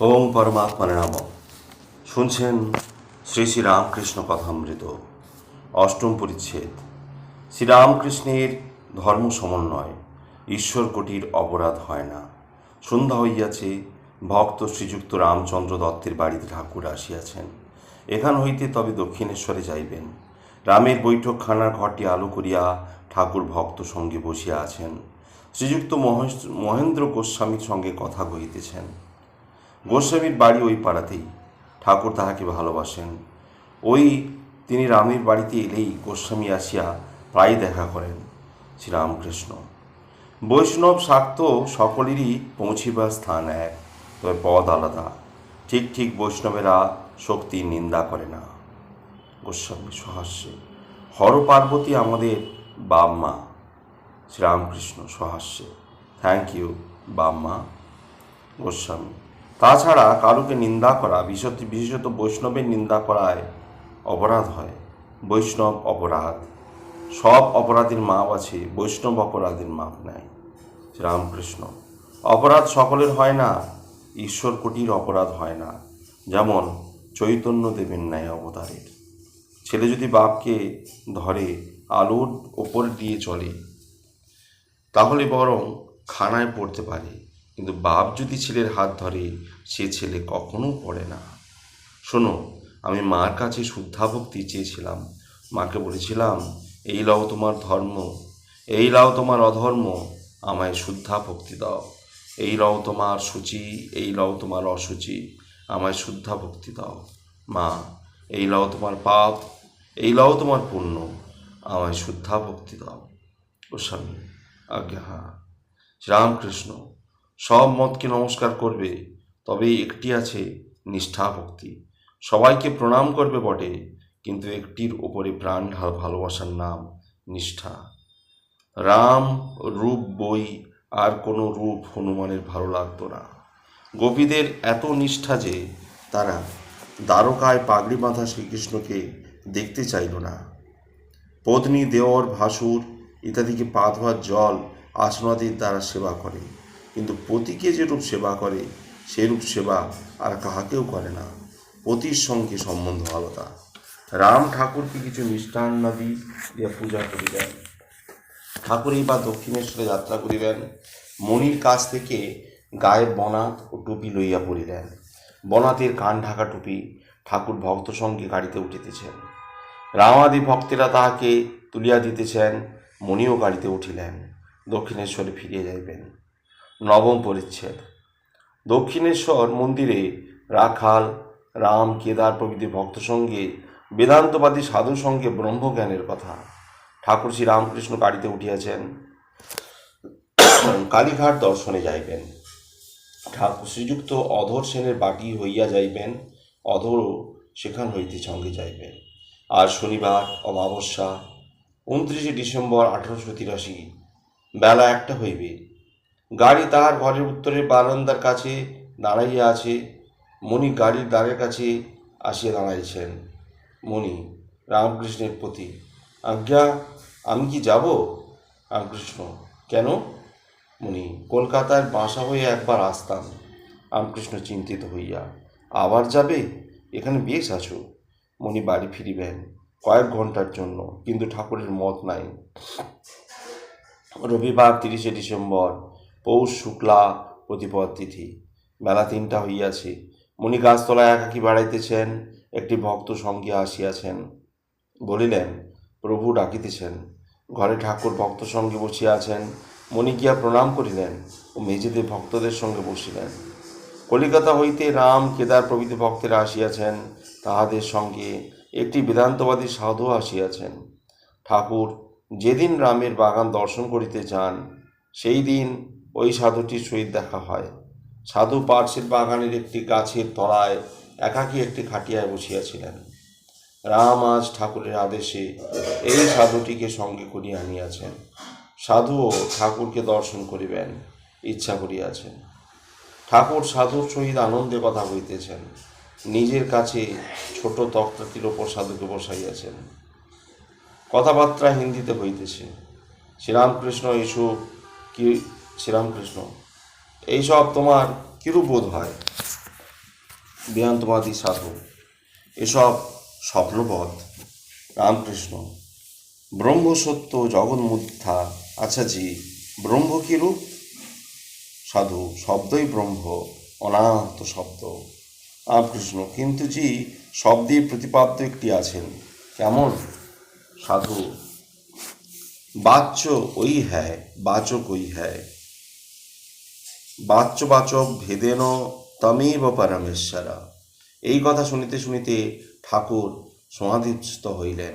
ওম পরমাত্মনে নমঃ। শুনছেন শ্রী শ্রী রামকৃষ্ণ কথামৃত, অষ্টম পরিচ্ছেদ। শ্রীরামকৃষ্ণের ধর্ম সমন্বয়, ঈশ্বর কোটির অপরাধ হয় না। সন্ধ্যা হইয়াছে, ভক্ত শ্রীযুক্ত রামচন্দ্র দত্তের বাড়িতে ঠাকুর আসিয়াছেন। এখান হইতে তবে দক্ষিণেশ্বরে যাইবেন। রামের বৈঠকখানার ঘরটি আলো করিয়া ঠাকুর ভক্ত সঙ্গে বসিয়া আছেন। শ্রীযুক্ত মহেন্দ্র গোস্বামীর সঙ্গে কথা কহিতেছেন। গোস্বামীর বাড়ি ওই পাড়াতেই। ঠাকুর তাহাকে ভালোবাসেন। তিনি রামের বাড়িতে এলেই গোস্বামী আসিয়া প্রায় দেখা করেন। শ্রীরামকৃষ্ণ বৈষ্ণব শাক্ত সকলেরই পৌঁছিবার স্থান এক, তবে পদ আলাদা। ঠিক ঠিক বৈষ্ণবেরা শক্তির নিন্দা করে না। গোস্বামী সহাস্যে, হর পার্বতী আমাদের বাম্মা। শ্রীরামকৃষ্ণ সহাস্যে, থ্যাংক ইউ বাম্মা। গোস্বামী, তাছাড়া কারুকে নিন্দা করা, বিশেষত বৈষ্ণবের নিন্দা করায় অপরাধ হয়। বৈষ্ণব অপরাধ। সব অপরাধীর মাপ আছে, বৈষ্ণব অপরাধীর মাপ নাই। শ্রীরামকৃষ্ণ, অপরাধ সকলের হয় না, ঈশ্বর কোটির অপরাধ হয় না। যেমন চৈতন্য দেবের ন্যায় অবতারের। ছেলে যদি বাপকে ধরে আলোর ওপর দিয়ে চলে তাহলে বরং খানায় পড়তে পারে, কিন্তু বাপ যদি ছেলের হাত ধরে সে ছেলে কখনো পড়ে না। শোনো, আমি মার কাছে শুদ্ধা ভক্তি চেয়েছিলাম। মাকে বলেছিলাম, এই লও তোমার ধর্ম, এই লও তোমার অধর্ম, আমায় শুদ্ধা ভক্তি দাও। এই লও তোমার সূচি, এই লও তোমার অসুচি, আমায় শুদ্ধা ভক্তি দাও। মা, এই লও তোমার পাপ, এই লও তোমার পুণ্য, আমায় শুদ্ধা ভক্তি দাও। গোস্বামী, আজ্ঞা হ্যাঁ। শ্রীরামকৃষ্ণ, সব মতকে নমস্কার করবে, তবে একটি আছে নিষ্ঠা ভক্তি। সবাইকে প্রণাম করবে বটে, কিন্তু একটির ওপরে প্রাণ ভালোবাসার নাম নিষ্ঠা। রাম রূপ বই আর কোনো রূপ হনুমানের ভালো লাগতো না। গোপীদের এত নিষ্ঠা যে তারা দ্বারকায় পাগড়ি বাঁধা শ্রীকৃষ্ণকে দেখতে চাইল না। পত্নী, দেওর, ভাসুর ইত্যাদিকে পা ধোয়ার জল আসনাদির দ্বারা সেবা করে, কিন্তু পতিকে যেরূপ সেবা করে সেরূপ সেবা আর কাহাকেও করে না। পতির সঙ্গে সম্বন্ধ আলাদা। রাম ঠাকুরকে কিছু মিষ্টান্নাদি দিয়া পূজা করিবেন। ঠাকুর এইবার দক্ষিণেশ্বরে যাত্রা করিবেন। মণির কাছ থেকে গায়ে বনাত ও টুপি লইয়া পড়িলেন। বনাতের কান ঢাকা টুপি। ঠাকুর ভক্ত সঙ্গে গাড়িতে উঠিতেছেন। রামাদি ভক্তেরা তাহাকে তুলিয়া দিতেছেন। মণিও গাড়িতে উঠিলেন। দক্ষিণেশ্বরে ফিরিয়া যাইবেন। নবম পরিচ্ছেদ। দক্ষিণেশ্বর মন্দিরে রাখাল, রাম, কেদার প্রভৃতি ভক্ত সঙ্গে বেদান্তবাদী সাধু সঙ্গে ব্রহ্মজ্ঞানের কথা। ঠাকুর শ্রী রামকৃষ্ণ গাড়িতে উঠিয়াছেন। কালীঘাট দর্শনে যাইবেন। ঠাকুর শ্রীযুক্ত অধর সেনের বাটি হইয়া যাইবেন। অধরও সেখান হইতে সঙ্গে যাইবেন। আর শনিবার অমাবস্যা, 29 ডিসেম্বর 1883, বেলা 1টা হইবে। গাড়ি তাহার ঘরের উত্তরের বারান্দার কাছে দাঁড়াইয়া আছে। মণি গাড়ির দ্বারের কাছে আসিয়া দাঁড়াইছেন। মণি রামকৃষ্ণের প্রতি, আজ্ঞা, আমি কি যাব? রামকৃষ্ণ, কেন? মণি, কলকাতার বাসা হয়ে একবার আসতাম। রামকৃষ্ণ চিন্তিত হইয়া, আবার যাবে? এখানে বেশ আছো। মণি বাড়ি ফিরিবেন কয়েক ঘন্টার জন্য, কিন্তু ঠাকুরের মত নাই। রবিবার 30 ডিসেম্বর, পৌষ শুক্লা প্রতিপদ তিথি, বেলা 3টা হইয়াছে। মণি গাছতলায় একাকী বেড়াইতেছেন। একটি ভক্ত সঙ্গে আসিয়াছেন। বলিলেন, প্রভু ডাকিতেছেন। ঘরে ঠাকুর ভক্ত সঙ্গে বসিয়া আছেন। মণি গিয়া প্রণাম করিলেন ও মেঝেতে ভক্তদের সঙ্গে বসিলেন। কলিকাতা হইতে রাম, কেদার প্রভৃতি ভক্তেরা আসিয়াছেন। তাহাদের সঙ্গে একটি বেদান্তবাদী সাধু আসিয়াছেন। ঠাকুর যেদিন রামের বাগান দর্শন করিতে যান, সেই দিন ওই সাধুটির সহিত দেখা হয়। সাধু পার্শ্বের বাগানের একটি গাছের তলায় একাকী একটি খাটিয়ায় বসিয়াছিলেন। রাম আজ ঠাকুরের আদেশে এই সাধুটিকে সঙ্গে করিয়া আনিয়াছেন। সাধুও ঠাকুরকে দর্শন করিবেন ইচ্ছা করিয়াছেন। ঠাকুর সাধুর সহিত আনন্দে কথা কইতেছেন। নিজের কাছে ছোট তক্তাটির ওপর সাধুকে বসাইয়াছেন। কথাবার্তা হিন্দিতে হইতেছে। শ্রীরামকৃষ্ণ, এইসব তোমার কিরূপ বোধ হয়? বেদান্তবাদী সাধু, এসব স্বপ্নপথ। রামকৃষ্ণ, ব্রহ্ম সত্য, জগৎ মিথ্যা। আচ্ছা জি, ব্রহ্ম কি রূপ? সাধু, শব্দই ব্রহ্ম, অনাহত শব্দ। রামকৃষ্ণ, কিন্তু জি, শব্দের প্রতিপাদ্য একটি আছেন। কেমন? সাধু, বাচ্য ওই হ্যায়, বাচক ওই হ্যায়। বাচ্যবাচক ভেদেন তমেব পরমেশ্বরা। এই কথা শুনিতে শুনিতে ঠাকুর সমাধিস্থ হইলেন।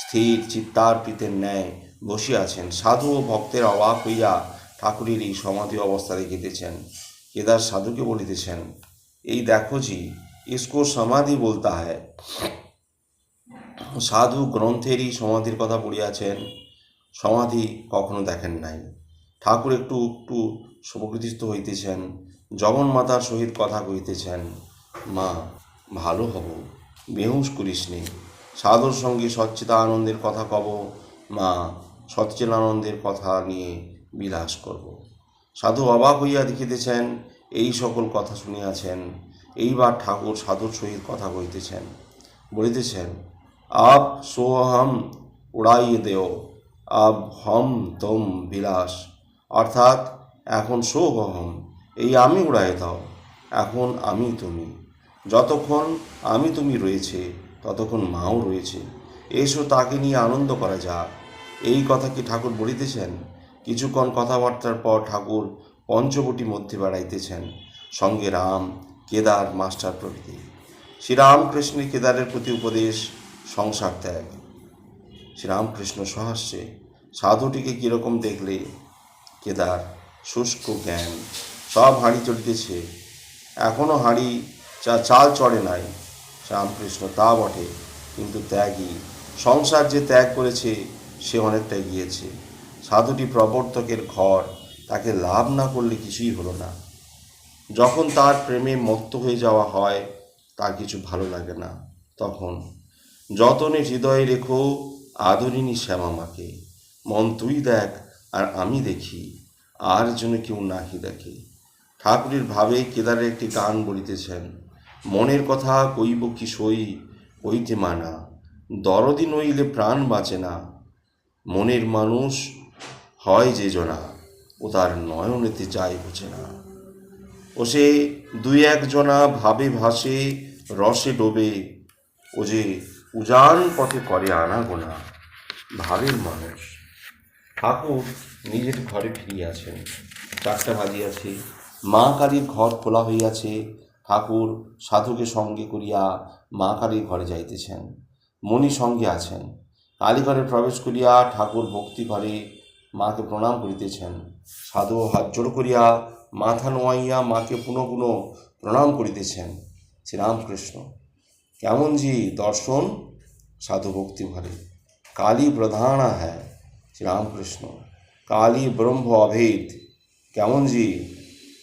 স্থির চিত্তার্পিতের ন্যায় বসিয়াছেন। সাধু ও ভক্তের অবাক হইয়া ঠাকুরের এই সমাধি অবস্থা দেখিতেছেন। কেদার সাধুকে বলিতেছেন, এই দেখো জি, ইসকো সমাধি বলতা হ্যায়। সাধু গ্রন্থেরই সমাধির কথা পড়িয়াছেন, সমাধি কখনো দেখেন নাই। ঠাকুর একটু একটু প্রকৃতিস্থ হইতেছেন, জগন্মাতার সহিত কথা কহিতেছেন। মা, ভালো হব, বেহুশ করিস নি। সাধুর সঙ্গে সচ্চিদানন্দের কথা কব। মা, সচ্চিদানন্দের কথা নিয়ে বিলাস করব। সাধু অবাক হইয়া দেখিতেছেন, এই সকল কথা শুনিয়াছেন। এইবার ঠাকুর সাধুর সহিত কথা কহিতেছেন, বলিতেছেন, আপ সোহম উড়াইয়ে দেও, আব হম তোম বিলাস। অর্থাৎ এখন সোহম, এই আমি উড়াইয়ে দাও, এখন আমি তুমি। যতক্ষণ আমি তুমি রয়েছে ততক্ষণ মাও রয়েছে। এসো তাকে নিয়ে আনন্দ করা যাক। এই কথা কি ঠাকুর বলিতেছেন? কিছুক্ষণ কথাবার্তার পর ঠাকুর পঞ্চবটি মধ্যে বেড়াইতেছেন, সঙ্গে রাম, কেদার মাস্টার প্রভৃতি। শ্রীরামকৃষ্ণের কেদারের প্রতি উপদেশ, সংসার ত্যাগ। শ্রীরামকৃষ্ণ সহাস্যে, সাধুটিকে কীরকম দেখলে? কেদার, শুষ্ক জ্ঞান, সব হাঁড়ি চড়িতেছে, এখনও হাঁড়ি চাল চড়ে নাই। রামকৃষ্ণ, তা বটে, কিন্তু ত্যাগী। সংসার যে ত্যাগ করেছে সে অনেকটা গিয়েছে। সাধুটি প্রবর্তকের ঘর, তাকে লাভ না করলে কিছুই হলো না। যখন তার প্রেমে মত্ত হয়ে যাওয়া হয়, তার কিছু ভালো লাগে না। তখন যতনে হৃদয়ে রেখো আদরিনী শ্যামামাকে। মন তুই দেখ আর আমি দেখি, আর যেন কেউ নাহি দেখে। ঠাকুরের ভাবে কেদারের একটি গান বলিতেছেন, মনের কথা কইব কি সই, কইতে মানা, দরদি নইলে প্রাণ বাঁচে না। মনের মানুষ হয় যে জনা, ও তার নয়নেতে যায় বোঝে না। ও সে দুই একজনা ভাবে ভাসে, রসে ডোবে, ও যে উজান পথে করে আনাগোনা, ভাবের মানুষ। ঠাকুর নিজের ঘরে ফিরিয়াছেন। 4টা বাজিয়াছে। মা কালীর ঘর খোলা হইয়াছে। ঠাকুর সাধুকে সঙ্গে করিয়া মা কালীর ঘরে যাইতেছেন। মণি সঙ্গে আছেন। কালীঘরে প্রবেশ করিয়া ঠাকুর ভক্তি ঘরে মাকে প্রণাম করিতেছেন। সাধু হাত জোড় করিয়া মাথা নোয়াইয়া মাকে পুনঃ পুনঃ প্রণাম করিতেছেন। শ্রীরামকৃষ্ণ, কেমন জি দর্শন? সাধু ভক্তি ঘরে, কালী প্রধানা হ্যায়। শ্রীরামকৃষ্ণ, কালী ব্রহ্ম অভেদ। কেমন জি?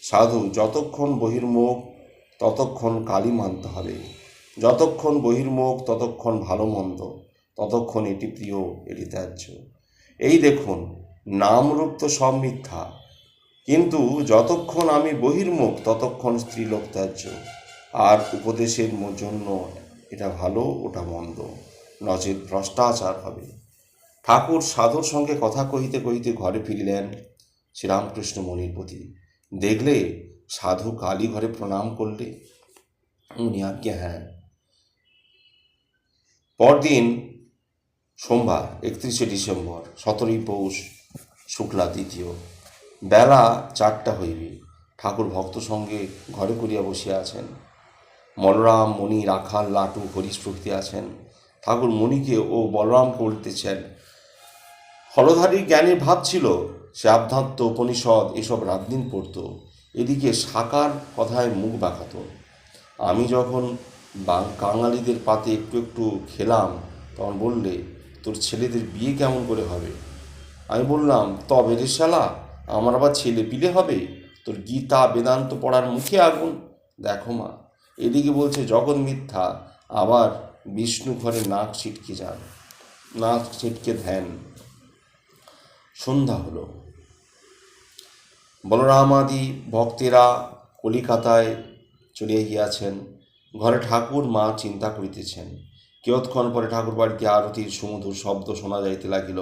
সাধু, যতক্ষণ বহির্মুখ ততক্ষণ কালী মানতে হবে, যতক্ষণ বহির্মুখ ততক্ষণ ভালো মন্দ, ততক্ষণ এটি প্রিয়, এটি ত্যায্য। এই দেখুন, নামরূপ তো সব মিথ্যা, কিন্তু যতক্ষণ আমি বহির্মুখ ততক্ষণ স্ত্রীলোক ত্যায্য। আর উপদেশের জন্য এটা ভালো, ওটা মন্দ, নচেত ভ্রষ্টাচার হবে। ঠাকুর সাধুর সঙ্গে কথা কহিতে কহিতে ঘরে ফিরিলেন। শ্রীরামকৃষ্ণ মণির প্রতি, দেখলে সাধু কালী ঘরে প্রণাম করলে? উনি আজ্ঞা, হ্যাঁ। পরদিন সোমবার, 31শে ডিসেম্বর, 17ই পৌষ, শুক্লা দ্বিতীয়, বেলা 4টা হইবে। ঠাকুর ভক্ত সঙ্গে ঘরে করিয়া বসিয়া আছেন। বলরাম, মণি, রাখাল, লাটু, হরিশ প্রভৃতি আছেন। ঠাকুর মণিকে ও বলরামকে বলিতেছেন, হলধারীর জ্ঞানের ভাব ছিল, সে আধ্যাত্ম, উপনিষদ এসব রাতদিন পড়ত, এদিকে সাকার কথায় মুখ বাঁকাত। আমি যখন কাঙালিদের পাতে একটু একটু খেলাম, তখন বললে, তোর ছেলেদের বিয়ে কেমন করে হবে? আমি বললাম, তবে রে শালা, আমার আবার ছেলে পিলে হবে? তোর গীতা বেদান্ত পড়ার মুখে আগুন। দেখো মা, এদিকে বলছে জগৎ মিথ্যা, আবার বিষ্ণু ঘরে নাক ছিটকে যান, নাক ছিটকে ধ্যান। সন্ধ্যা হলো। বলরামাদি ভক্তেরা কলিকাতায় চলিয়া গিয়াছেন। ঘরে ঠাকুর মা চিন্তা করিতেছেন। কিয়ৎক্ষণ পরে ঠাকুর বাড়িতে আরতির সুমধুর শব্দ শোনা যাইতে লাগিল।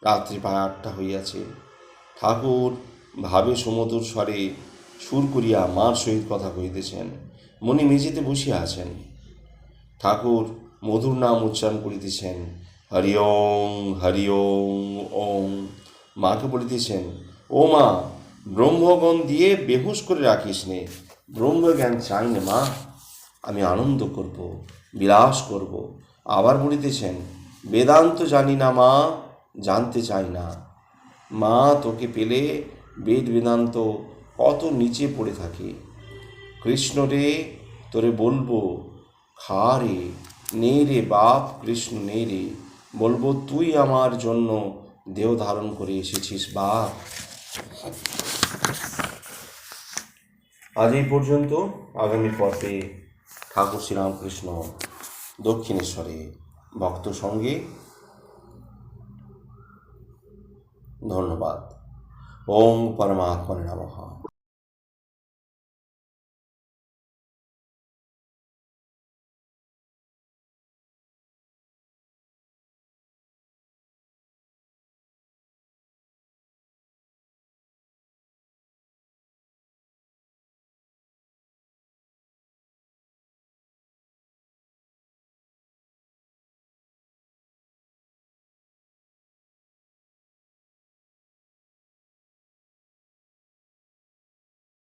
রাত্রি প্রায় 8টা হইয়াছে। ঠাকুর ভাবে সুমধুর স্বরে সুর করিয়া মার সহিত কথা কহিতেছেন। মণি মেঝেতে বসিয়া আছেন। ঠাকুর মধুর নাম উচ্চারণ করিতেছেন, হরি ওং হরি ওং ওং। মাকে বলিতেছেন, ও মা, ব্রহ্মজ্ঞান দিয়ে বেহুশ করে রাখিস নে। ব্রহ্মজ্ঞান চাই নে মা, আমি আনন্দ করব, বিলাস করব। আবার বলিতেছেন, বেদান্ত জানি না মা, জানতে চাই না। মা, তোকে পেলে বেদ বেদান্ত কত নিচে পড়ে থাকে। কৃষ্ণ রে, তোরে বলবো, খা রে, নে রে বাপ কৃষ্ণ নে রে, বলবো তুই আমার জন্য দেহ ধারণ করে এসেছিস বাপ। আজ এই পর্যন্ত। আগামী পর্বে ঠাকুর শ্রীরামকৃষ্ণ দক্ষিণেশ্বরে ভক্ত সঙ্গে। ধন্যবাদ। ওম পরমাত্মনে নমঃ।